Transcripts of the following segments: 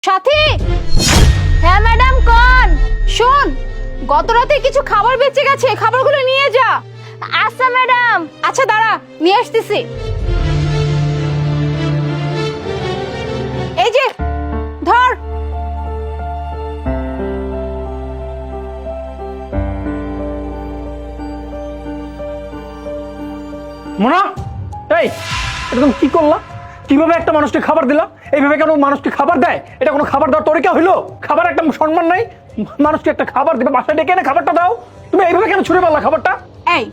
সাথী। হ্যাঁ ম্যাডাম কোন? শোন, গত রাতে কিছু খাবার বেঁচে গেছে, খাবারগুলো নিয়ে যা। আচ্ছা ম্যাডাম। আচ্ছা দাঁড়া, নিয়ে আসতেছি। এই যে ধর। মোনা, এই এটা তুমি কি করলা? কিভাবে একটা মানুষকে খাবার দিলা? এইভাবে কেন মানুষকে খাবার দেয়? এটা কোনো খাবার দেওয়ার তরিকা হইলো? খাবার একটা সম্মান নাই? মানুষকে একটা খাবার দিবে, বাসায় ডেকে এনে খাবারটা দাও। তুমি এইভাবে কেন ছুঁড়ে পারলা খাবারটা? এই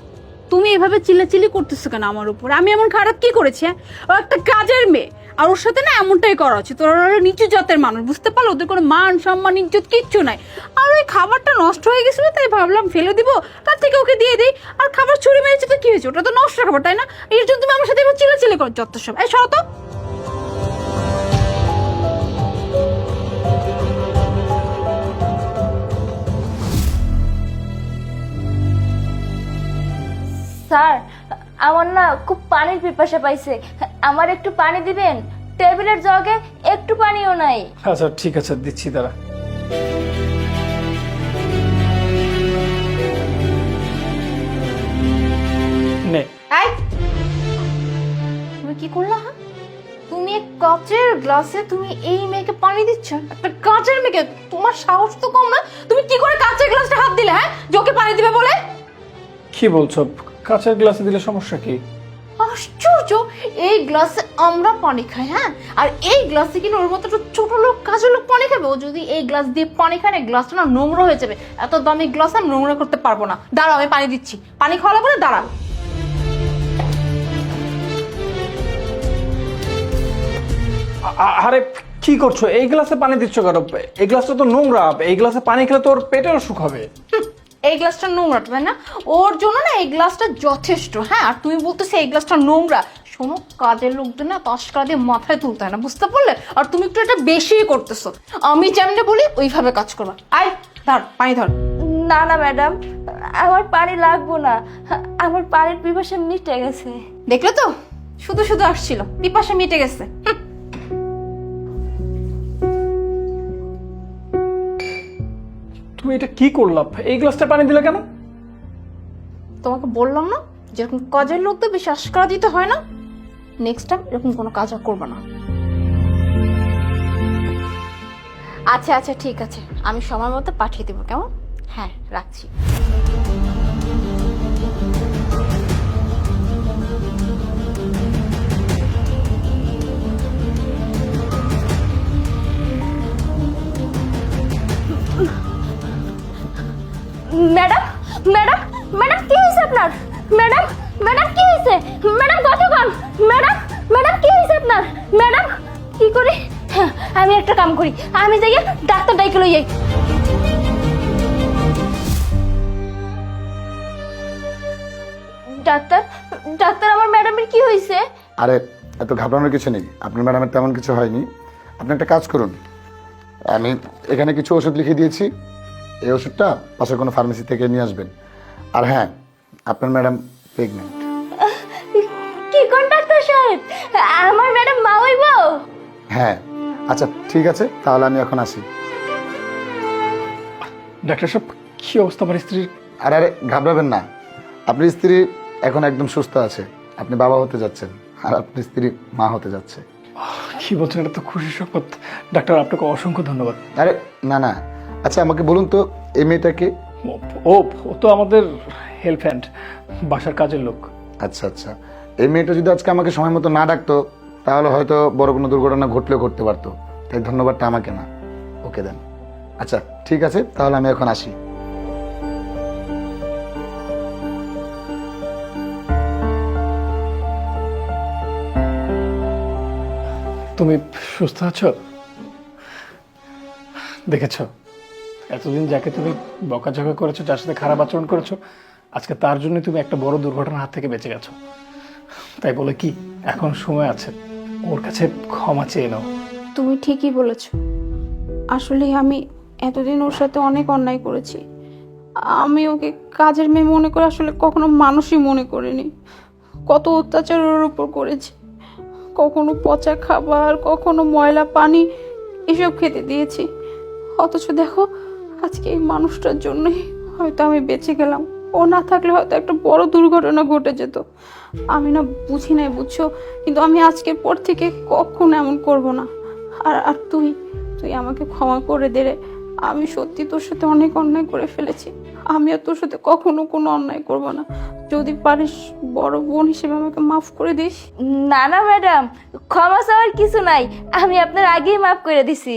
তুমি এভাবে চিল্লাচিল্লি করতেছো কেন আমার উপর? আমি এমন খারাপ কি করেছি? ও একটা কাজের মেয়ে, আর ওর সাথে না এমনটাই করা উচিত। ওরা নিচু জাতের মানুষ, বুঝতে পারলো? ওদের কোনো মান সম্মান ইজ্জত কিচ্ছু নাই। আর ওই খাবারটা নষ্ট হয়ে গেছিল, তাই ভাবলাম ফেলে দিব, তার থেকে ওকে দিয়ে দিই। আর খাবার ছুরি মেরেছে তো কি হয়েছে? ওটা তো নষ্ট খাবার, তাই না? এর জন্য তুমি আমার সাথে এবার চিল্লাচিল্লি করো যত সব। এই সরো তো। স্যার, আমার না খুব পানির পিপাসা পাইছে, আমার একটু পানি দিবেন? টেবিলের জগে একটু পানিও নাই। আচ্ছা ঠিক আছে, দিচ্ছি দাঁড়া। নে। এই তুমি কি করলা? হ্যাঁ, তুমি এক কাচের গ্লাসে তুমি এই মেয়েকে পানি দিচ্ছ? একটা কাচের মেয়েকে? তোমার সাহস তো কম না? তুমি কি করে কাচের গ্লাসটা হাত দিলে? হ্যাঁ, যে ওকে পানি দিবে বলে? কি বলছো? কাঁচের গ্লাসে দিলে সমস্যা কি? আশ্চর্য, এই গ্লাসে আমরা পানি খাই, হ্যাঁ, আর এই গ্লাসে কিনা ওর মতো একটা ছোট লোক কাজের লোক পানি খাবে? ও যদি এই গ্লাস দিয়ে পানি খায় না, গ্লাসটা না নোংরা হয়ে যাবে। এত দামি গ্লাস আমি নোংরা করতে পারবো না। দাঁড়াও, আমি পানি দিচ্ছি। পানি খাওয়ালে বলে দাঁড়াও। আরে কি করছো? এই গ্লাসে পানি দিচ্ছ কেন? এই গ্লাসটা তো নোংরা। এই গ্লাসে পানি খেলে তোর পেটের অসুখ হবে। এই গ্লাসটা নোংরা, তাই না? ওর জন্য না এই গ্লাসটা যথেষ্ট। হ্যাঁ, আর তুমি বলতেছো এই গ্লাসটা নোংরা? শোনো, কাজের লোকদের না তস্করা দিয়ে মাথায় তুলতে হয় না, বুঝতে পারলে? আর তুমি একটু এটা বেশিই করতেছো। আমি যেমনি বলি ওইভাবে কাজ করবা। আয় ধর, পানি ধর। না না ম্যাডাম, আমার পানি লাগবো না, আমার পানির পিপাসা মিটে গেছে। দেখলে তো, শুধু শুধু আসছিল, পিপাসা মিটে গেছে। তুমি এটা কি করলা? এই গ্লাসটা পানি দিলে কেন? তোমাকে বললাম না, যেরকম কাজের লোকদের বেশি আশকারা দিতে হয় না। নেক্সট টাইম এরকম কোনো কাজ আর করবে না। আচ্ছা আচ্ছা ঠিক আছে, আমি সময় মতো পাঠিয়ে দেবো, কেমন? হ্যাঁ, রাখছি। ম্যাডাম, ম্যাডাম, ম্যাডাম কি হয়েছে আপনার? ম্যাডাম, ম্যাডাম কি হয়েছে? ম্যাডাম কতক্ষণ? ম্যাডাম, ম্যাডাম কি হয়েছে আপনার? ম্যাডাম কি করি? হ্যাঁ, আমি একটা কাম করি, আমি যাই ডাক্তার ডাইকে লই যাই। ডাক্তার, ডাক্তার, আমার ম্যাডামের কি হয়েছে? আরে এত ঘাবড়ানোর কিছু নেই, আপনার ম্যাডামের তেমন কিছু হয়নি। আপনি একটা কাজ করুন, আমি এখানে কিছু ওষুধ লিখে দিয়েছি, এই ওষুধটা পাশের কোনো ফার্মেসি থেকে নিয়ে আসবেন। আর হ্যাঁ, আপনার ম্যাডাম প্রেগনেন্ট। কি কোন ডাক্তার সাহেব, আমার ম্যাডাম মা হইব? হ্যাঁ, আচ্ছা ঠিক আছে, তাহলে আমি এখন আসি। ডাক্তার সাহেব, কি অবস্থা আমার স্ত্রীর? আর আরে ঘাবড়াবেন না, আপনার স্ত্রী এখন একদম সুস্থ আছে। আপনি বাবা হতে যাচ্ছেন, আর আপনার স্ত্রী মা হতে যাচ্ছে। কি বলছেন? এটা তো খুশি সংবাদ। ডাক্তার, আপনাকে অসংখ্য ধন্যবাদ। আরে না না, আচ্ছা আমাকে বলুন তো, এই মেয়েটাকে? ও ও তো আমাদের হেল্প হ্যান্ড, বাসার কাজের লোক। আচ্ছা আচ্ছা, এই মেয়েটা যদি আজকে আমাকে সময় মতো না ডাকতো, তাহলে হয়তো বড় কোনো দুর্ঘটনা ঘটলেও ঘটতে পারতো। তাই ধন্যবাদটা আমাকে না, ওকে দেন। আচ্ছা ঠিক আছে, তাহলে আমি এখন আসি। তুমি সুস্থ আছো? দেখেছ, এতদিন যাকে তুমি বকাঝকা করেছো, যার সাথে খারাপ আচরণ করেছো, আজকে তার জন্য তুমি একটা বড় দুর্ঘটনার হাত থেকে বেঁচে গেছো। তাই বলে কি, এখন সময় আছে, ওর কাছে ক্ষমা চেয়ে নাও। তুমি ঠিকই বলেছ। আসলে আমি এতদিন ওর সাথে অনেক অন্যায় করেছি। আমি ওকে কাজের মেয়ে মনে করে আসলে কখনো মানুষই মনে করিনি। কত অত্যাচার ওর উপর করেছি, কখনো পচা খাবার, কখনো ময়লা পানি, এসব খেতে দিয়েছি, অথচ দেখো আজকে এই মানুষটার জন্যই হয়তো আমি বেঁচে গেলাম। ও না থাকলে হয়তো একটা বড় দুর্ঘটনা ঘটে যেত। আমি না বুঝি নাই, বুঝছো, কিন্তু আমি আজকের পর থেকে কখনো এমন করব না। আর আর তুই তুই আমাকে ক্ষমা করে দে রে। আমি সত্যি তোর সাথে অনেক অন্যায় করে ফেলেছি। আমি আর তোর সাথে কখনো কোনো অন্যায় করব না। যদি পারিস বড় বোন হিসেবে আমাকে মাফ করে দিস। না না ম্যাডাম, ক্ষমা চাওয়ার কিছু নাই, আমি আপনার আগেই মাফ করে দিছি।